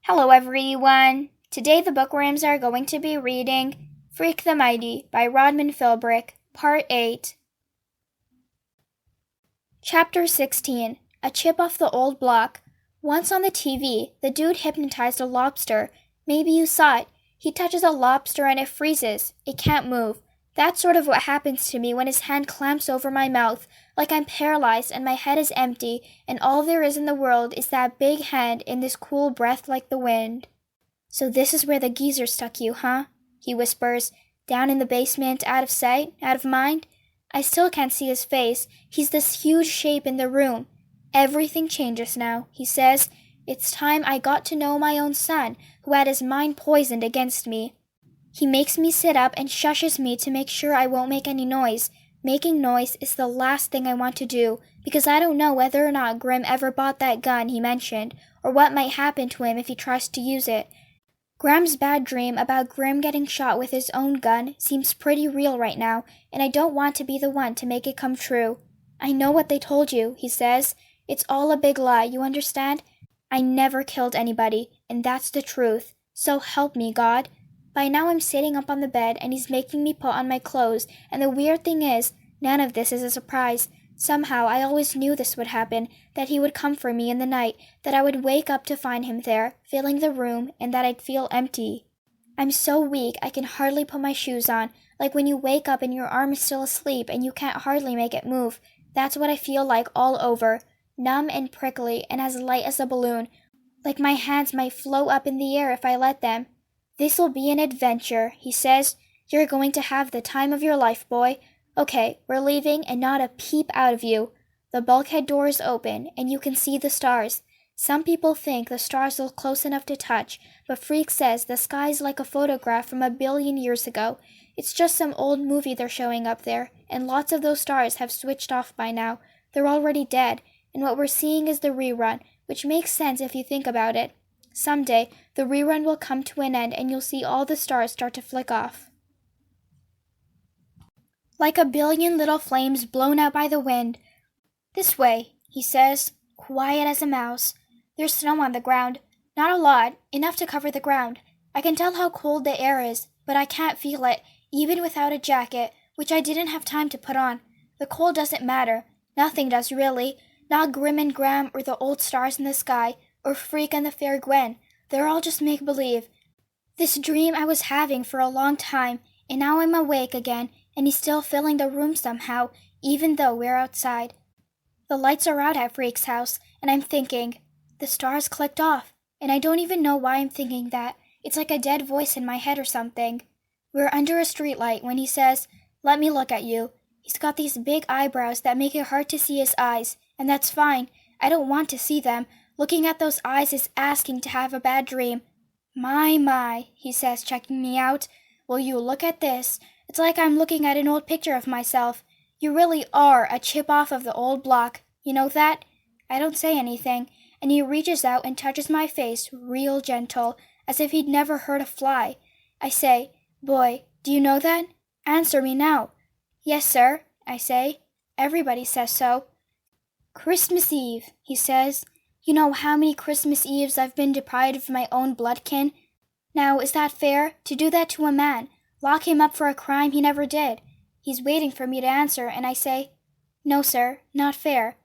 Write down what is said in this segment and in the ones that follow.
Hello everyone! Today the Bookworms are going to be reading Freak the Mighty by Rodman Philbrick, Part 8. Chapter 16. A Chip Off the Old Block. Once on the TV, the dude hypnotized a lobster. Maybe you saw it. He touches a lobster and it freezes. It can't move. That's sort of what happens to me when his hand clamps over my mouth, like I'm paralyzed and my head is empty, and all there is in the world is that big hand and this cool breath like the wind. "So this is where the geezer stuck you, huh?" he whispers. "Down in the basement, out of sight, out of mind?" I still can't see his face. He's this huge shape in the room. "Everything changes now," he says. "It's time I got to know my own son, who had his mind poisoned against me." He makes me sit up and shushes me to make sure I won't make any noise. Making noise is the last thing I want to do, because I don't know whether or not Grim ever bought that gun he mentioned, or what might happen to him if he tries to use it. Gram's bad dream about Grim getting shot with his own gun seems pretty real right now, and I don't want to be the one to make it come true. "I know what they told you," he says. "It's all a big lie, you understand? I never killed anybody, and that's the truth. So help me, God." By now I'm sitting up on the bed, and he's making me put on my clothes, and the weird thing is, none of this is a surprise. Somehow I always knew this would happen, that he would come for me in the night, that I would wake up to find him there, filling the room, and that I'd feel empty. I'm so weak I can hardly put my shoes on, like when you wake up and your arm is still asleep and you can't hardly make it move. That's what I feel like all over, numb and prickly and as light as a balloon, like my hands might float up in the air if I let them. "This'll be an adventure," he says. "You're going to have the time of your life, boy. Okay, we're leaving and not a peep out of you." The bulkhead door is open, and you can see the stars. Some people think the stars look close enough to touch, but Freak says the sky's like a photograph from 1,000,000,000 years ago. It's just some old movie they're showing up there, and lots of those stars have switched off by now. They're already dead, and what we're seeing is the rerun, which makes sense if you think about it. Someday, the rerun will come to an end and you'll see all the stars start to flick off. Like 1,000,000,000 little flames blown out by the wind. "This way," he says, quiet as a mouse. There's snow on the ground. Not a lot, enough to cover the ground. I can tell how cold the air is, but I can't feel it, even without a jacket, which I didn't have time to put on. The cold doesn't matter. Nothing does, really. Not Grim and Gram or the old stars in the sky, or Freak and the fair Gwen. They're all just make-believe. This dream I was having for a long time, and now I'm awake again, and he's still filling the room somehow, even though we're outside. The lights are out at Freak's house, and I'm thinking, the stars clicked off, and I don't even know why I'm thinking that. It's like a dead voice in my head or something. We're under a streetlight when he says, "Let me look at you." He's got these big eyebrows that make it hard to see his eyes, and that's fine. I don't want to see them. Looking at those eyes is asking to have a bad dream. My, he says, checking me out. "Will you look at this? It's like I'm looking at an old picture of myself. You really are a chip off of the old block. You know that?" I don't say anything, and he reaches out and touches my face real gentle, as if he'd never hurt a fly. I say, "Boy, do you know that? Answer me now." "Yes, sir," I say. "Everybody says so." "Christmas Eve," he says. "You know how many Christmas Eves I've been deprived of my own bloodkin? Now, is that fair, to do that to a man? Lock him up for a crime he never did?" He's waiting for me to answer, and I say, "No, sir, not fair."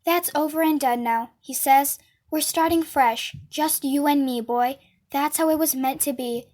"That's over and done now," he says. "We're starting fresh, just you and me, boy. That's how it was meant to be."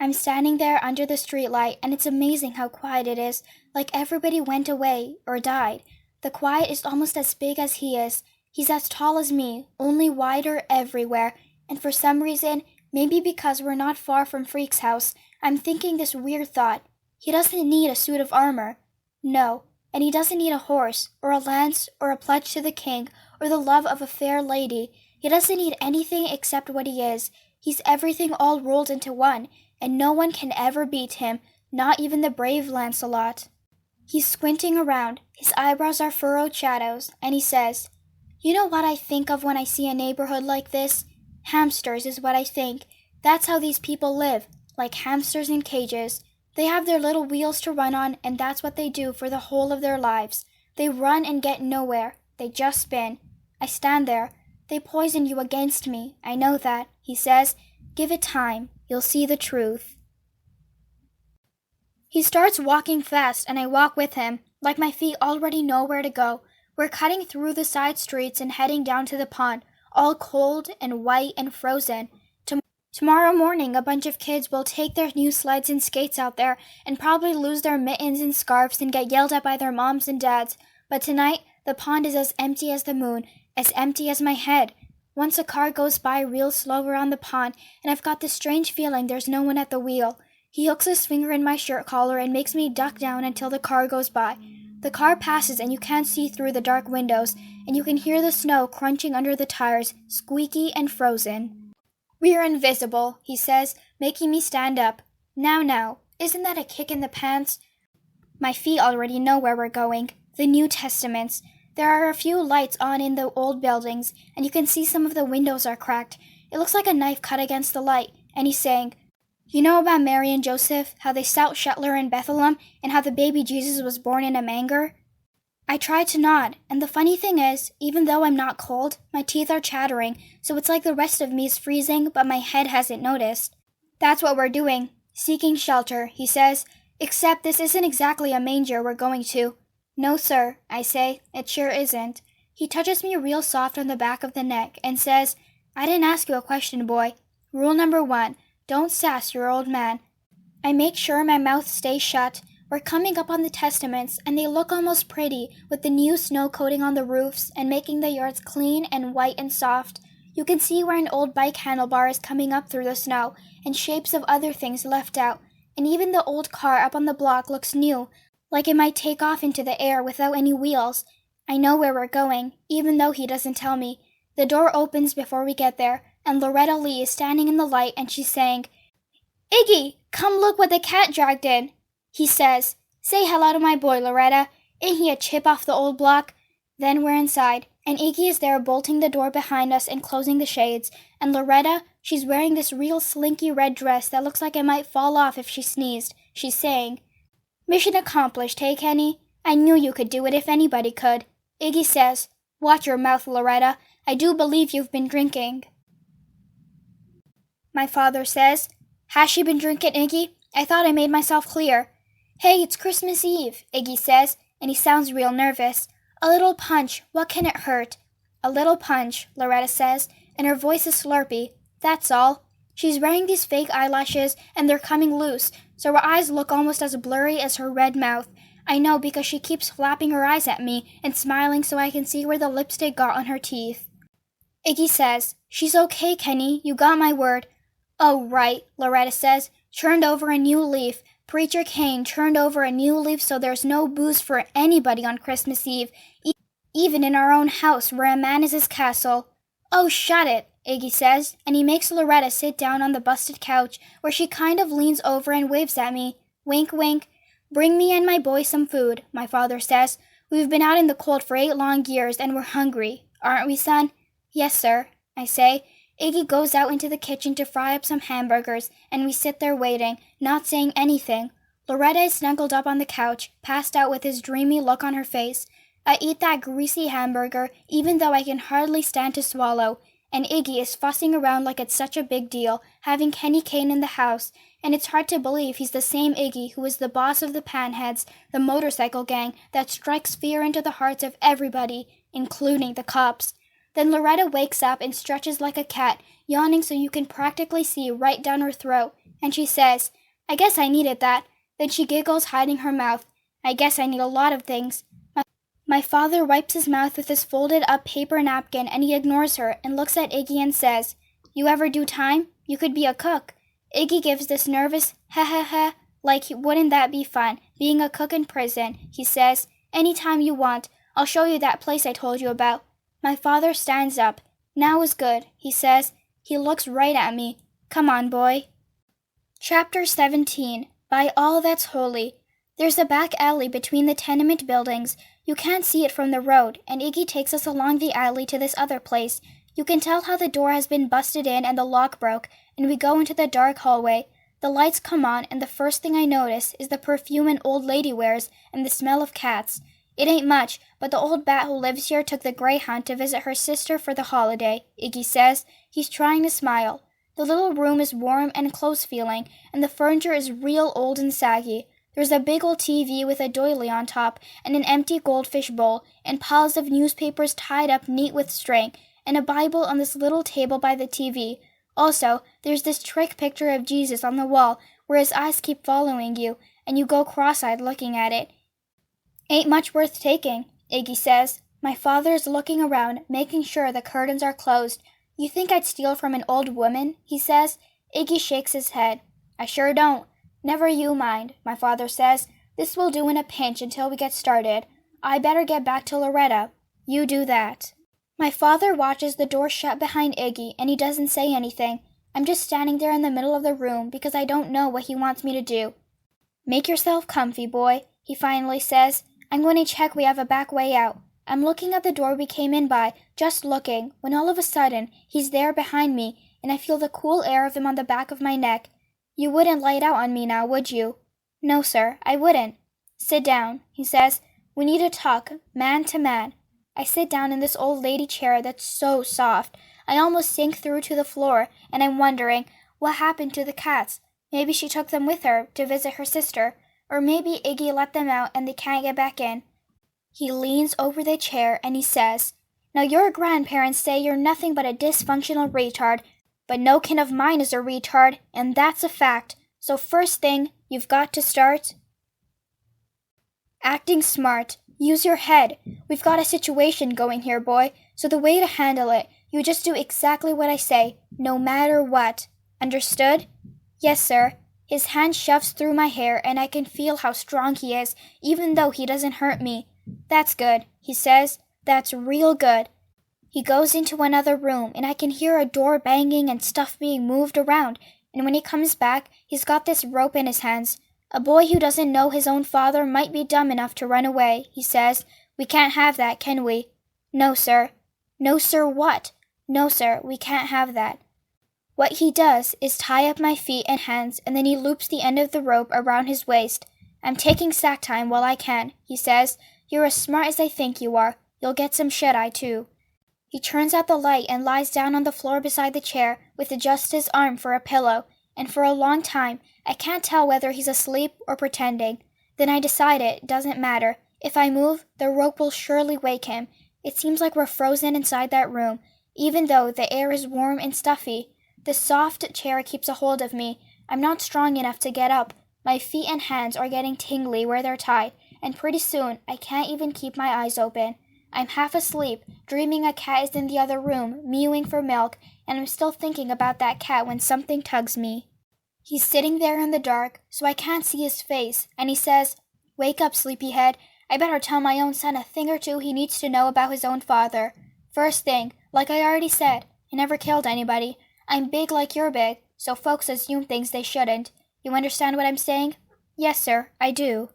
I'm standing there under the streetlight, and it's amazing how quiet it is, like everybody went away or died. The quiet is almost as big as he is. He's as tall as me, only wider everywhere, and for some reason, maybe because we're not far from Freak's house, I'm thinking this weird thought. He doesn't need a suit of armor. No, and he doesn't need a horse, or a lance, or a pledge to the king, or the love of a fair lady. He doesn't need anything except what he is. He's everything all rolled into one, and no one can ever beat him, not even the brave Lancelot. He's squinting around, his eyebrows are furrowed shadows, and he says, "You know what I think of when I see a neighborhood like this? Hamsters is what I think. That's how these people live, like hamsters in cages. They have their little wheels to run on, and that's what they do for the whole of their lives. They run and get nowhere. They just spin. I stand there. They poison you against me. I know that," he says. Give it time. You'll see the truth. He starts walking fast, and I walk with him, like my feet already know where to go. We're cutting through the side streets and heading down to the pond, all cold and white and frozen. Tomorrow morning, a bunch of kids will take their new sleds and skates out there and probably lose their mittens and scarves and get yelled at by their moms and dads. But tonight, the pond is as empty as the moon, as empty as my head. Once a car goes by real slow around the pond, and I've got this strange feeling there's no one at the wheel. He hooks his finger in my shirt collar and makes me duck down until the car goes by. The car passes and you can't see through the dark windows, and you can hear the snow crunching under the tires, squeaky and frozen. We're invisible, he says, making me stand up. Now, isn't that a kick in the pants? My feet already know where we're going. The New Testaments. There are a few lights on in the old buildings, and you can see some of the windows are cracked. It looks like a knife cut against the light, and he's saying, You know about Mary and Joseph, how they sat Shetler in Bethlehem, and how the baby Jesus was born in a manger? I try to nod, and the funny thing is, even though I'm not cold, my teeth are chattering, so it's like the rest of me is freezing, but my head hasn't noticed. That's what we're doing, seeking shelter, he says, except this isn't exactly a manger we're going to. No, sir, I say, it sure isn't. He touches me real soft on the back of the neck and says, I didn't ask you a question, boy. Rule number 1, don't sass your old man. I make sure my mouth stays shut. We're coming up on the Testaments, and they look almost pretty, with the new snow coating on the roofs and making the yards clean and white and soft. You can see where an old bike handlebar is coming up through the snow, and shapes of other things left out, and even the old car up on the block looks new, like it might take off into the air without any wheels. I know where we're going, even though he doesn't tell me. The door opens before we get there, and Loretta Lee is standing in the light, and she's saying, Iggy, come look what the cat dragged in. He says, Say hello to my boy, Loretta. Ain't he a chip off the old block? Then we're inside, and Iggy is there bolting the door behind us and closing the shades, and Loretta, she's wearing this real slinky red dress that looks like it might fall off if she sneezed. She's saying, Mission accomplished, hey, Kenny? I knew you could do it if anybody could. Iggy says, Watch your mouth, Loretta. I do believe you've been drinking. My father says, Has she been drinking, Iggy? I thought I made myself clear. Hey, it's Christmas Eve, Iggy says, and he sounds real nervous. A little punch, what can it hurt? A little punch, Loretta says, and her voice is slurpy. That's all. She's wearing these fake eyelashes, and they're coming loose, so her eyes look almost as blurry as her red mouth. I know because she keeps flapping her eyes at me and smiling so I can see where the lipstick got on her teeth. Iggy says, She's okay, Kenny, you got my word. Oh, right, Loretta says, turned over a new leaf. Preacher Kane turned over a new leaf so there's no booze for anybody on Christmas Eve, even in our own house where a man is his castle. Oh, shut it, Iggy says, and he makes Loretta sit down on the busted couch where she kind of leans over and waves at me. Wink, wink. Bring me and my boy some food, my father says. We've been out in the cold for 8 long years and we're hungry. Aren't we, son? Yes, sir, I say. Iggy goes out into the kitchen to fry up some hamburgers, and we sit there waiting, not saying anything. Loretta is snuggled up on the couch, passed out with his dreamy look on her face. I eat that greasy hamburger, even though I can hardly stand to swallow, and Iggy is fussing around like it's such a big deal, having Kenny Kane in the house, and it's hard to believe he's the same Iggy who is the boss of the Panheads, the motorcycle gang that strikes fear into the hearts of everybody, including the cops. Then Loretta wakes up and stretches like a cat, yawning so you can practically see right down her throat, and she says, I guess I needed that. Then she giggles, hiding her mouth. I guess I need a lot of things. My father wipes his mouth with his folded-up paper napkin, and he ignores her and looks at Iggy and says, You ever do time? You could be a cook. Iggy gives this nervous, ha, like wouldn't that be fun, being a cook in prison. He says, Anytime you want. I'll show you that place I told you about. My father stands up. Now is good, he says. He looks right at me. Come on, boy. Chapter 17. By All That's Holy. There's a back alley between the tenement buildings. You can't see it from the road, and Iggy takes us along the alley to this other place. You can tell how the door has been busted in and the lock broke, and we go into the dark hallway. The lights come on, and the first thing I notice is the perfume an old lady wears and the smell of cats. It ain't much, but the old bat who lives here took the Greyhound to visit her sister for the holiday, Iggy says. He's trying to smile. The little room is warm and close-feeling, and the furniture is real old and saggy. There's a big old TV with a doily on top, and an empty goldfish bowl, and piles of newspapers tied up neat with string, and a Bible on this little table by the TV. Also, there's this trick picture of Jesus on the wall, where his eyes keep following you, and you go cross-eyed looking at it. Ain't much worth taking, Iggy says. My father is looking around, making sure the curtains are closed. You think I'd steal from an old woman? He says. Iggy shakes his head. I sure don't. Never you mind, my father says. This will do in a pinch until we get started. I better get back to Loretta. You do that. My father watches the door shut behind Iggy, and he doesn't say anything. I'm just standing there in the middle of the room because I don't know what he wants me to do. Make yourself comfy, boy, he finally says. I'm going to check we have a back way out. I'm looking at the door we came in by, just looking, when all of a sudden, he's there behind me, and I feel the cool air of him on the back of my neck. You wouldn't light out on me now, would you? No, sir, I wouldn't. Sit down, he says. We need to talk, man to man. I sit down in this old lady chair that's so soft. I almost sink through to the floor, and I'm wondering, what happened to the cats? Maybe she took them with her to visit her sister, or maybe Iggy let them out and they can't get back in. He leans over the chair and he says, Now your grandparents say you're nothing but a dysfunctional retard, but no kin of mine is a retard, and that's a fact. So first thing, you've got to start acting smart. Use your head. We've got a situation going here, boy, so the way to handle it, you just do exactly what I say, no matter what. Understood? Yes, sir. His hand shoves through my hair, and I can feel how strong he is, even though he doesn't hurt me. That's good, he says. That's real good. He goes into another room, and I can hear a door banging and stuff being moved around, and when he comes back, he's got this rope in his hands. A boy who doesn't know his own father might be dumb enough to run away, he says. We can't have that, can we? No, sir. No, sir, what? No, sir, we can't have that. What he does is tie up my feet and hands, and then he loops the end of the rope around his waist. I'm taking sack time while I can, he says. You're as smart as I think you are. You'll get some shut-eye, too. He turns out the light and lies down on the floor beside the chair with just his arm for a pillow, and for a long time, I can't tell whether he's asleep or pretending. Then I decide it doesn't matter. If I move, the rope will surely wake him. It seems like we're frozen inside that room, even though the air is warm and stuffy. The soft chair keeps a hold of me. I'm not strong enough to get up. My feet and hands are getting tingly where they're tied, and pretty soon I can't even keep my eyes open. I'm half asleep, dreaming a cat is in the other room, mewing for milk, and I'm still thinking about that cat when something tugs me. He's sitting there in the dark, so I can't see his face, and he says, Wake up, sleepyhead. I better tell my own son a thing or two he needs to know about his own father. First thing, like I already said, I never killed anybody. I'm big like you're big, so folks assume things they shouldn't. You understand what I'm saying? Yes, sir, I do.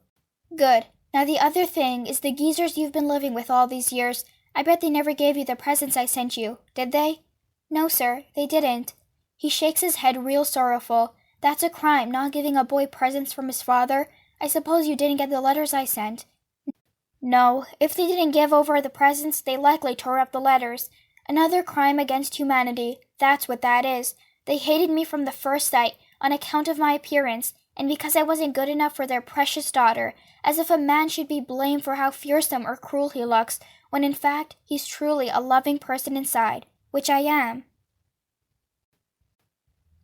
Good. Now the other thing is the geezers you've been living with all these years. I bet they never gave you the presents I sent you, did they? No, sir, they didn't. He shakes his head real sorrowful. That's a crime, not giving a boy presents from his father. I suppose you didn't get the letters I sent. No, if they didn't give over the presents, they likely tore up the letters. Another crime against humanity, that's what that is. They hated me from the first sight, on account of my appearance, and because I wasn't good enough for their precious daughter, as if a man should be blamed for how fearsome or cruel he looks, when in fact he's truly a loving person inside, which I am.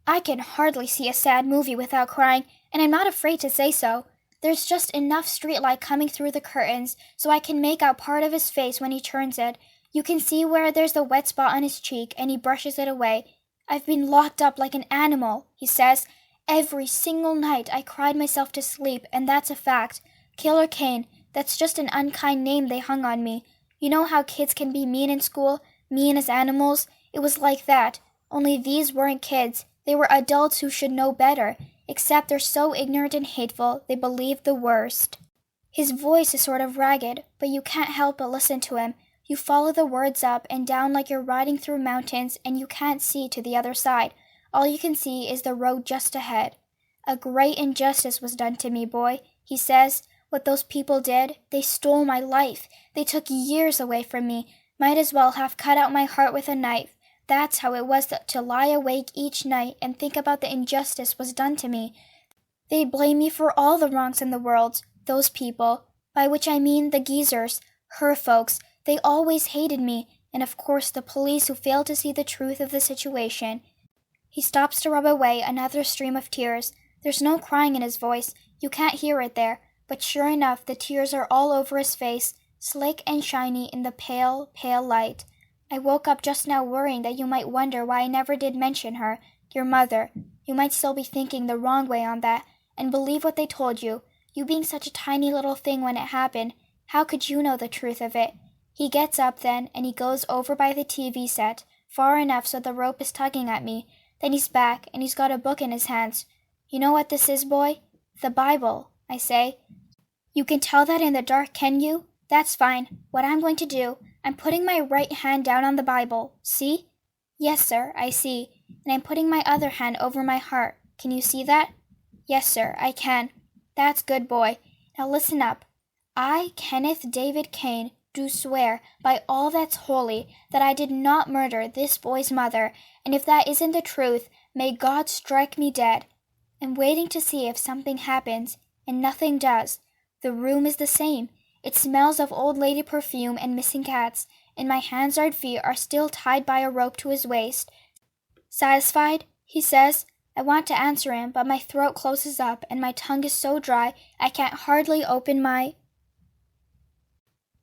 I can hardly see a sad movie without crying, and I'm not afraid to say so. There's just enough streetlight coming through the curtains so I can make out part of his face when he turns it. You can see where there's the wet spot on his cheek, and he brushes it away. I've been locked up like an animal, he says. Every single night I cried myself to sleep, and that's a fact. Killer Kane, that's just an unkind name they hung on me. You know how kids can be mean in school, mean as animals? It was like that, only these weren't kids. They were adults who should know better, except they're so ignorant and hateful they believe the worst. His voice is sort of ragged, but you can't help but listen to him. You follow the words up and down like you're riding through mountains and you can't see to the other side. All you can see is the road just ahead. A great injustice was done to me, boy, he says. What those people did, they stole my life. They took years away from me. Might as well have cut out my heart with a knife. That's how it was to lie awake each night and think about the injustice was done to me. They blame me for all the wrongs in the world, those people, by which I mean the geezers, her folks. They always hated me, and of course the police who failed to see the truth of the situation. He stops to rub away another stream of tears. There's no crying in his voice. You can't hear it there, but sure enough the tears are all over his face, slick and shiny in the pale, pale light. I woke up just now worrying that you might wonder why I never did mention her, your mother. You might still be thinking the wrong way on that, and believe what they told you. You being such a tiny little thing when it happened, how could you know the truth of it? He gets up then, and he goes over by the TV set, far enough so the rope is tugging at me. Then he's back, and he's got a book in his hands. You know what this is, boy? The Bible, I say. You can tell that in the dark, can you? That's fine. What I'm going to do, I'm putting my right hand down on the Bible. See? Yes, sir, I see. And I'm putting my other hand over my heart. Can you see that? Yes, sir, I can. That's good, boy. Now listen up. I, Kenneth David Kane, do swear by all that's holy that I did not murder this boy's mother, and if that isn't the truth, may God strike me dead. I'm waiting to see if something happens, and nothing does. The room is the same. It smells of old lady perfume and missing cats, and my hands and feet are still tied by a rope to his waist. Satisfied? He says. I want to answer him, but my throat closes up, and my tongue is so dry I can't hardly open my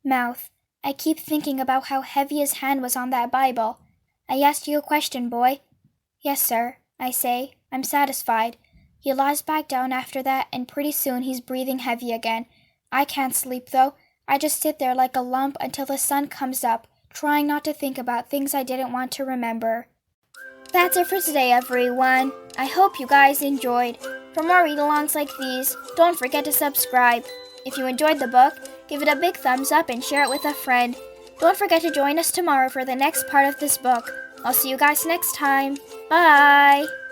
mouth. I keep thinking about how heavy his hand was on that Bible. I asked you a question, boy. Yes, sir, I say. I'm satisfied. He lies back down after that, and pretty soon he's breathing heavy again. I can't sleep, though. I just sit there like a lump until the sun comes up, trying not to think about things I didn't want to remember. That's it for today, everyone. I hope you guys enjoyed. For more read-alongs like these, don't forget to subscribe. If you enjoyed the book, give it a big thumbs up and share it with a friend. Don't forget to join us tomorrow for the next part of this book. I'll see you guys next time. Bye!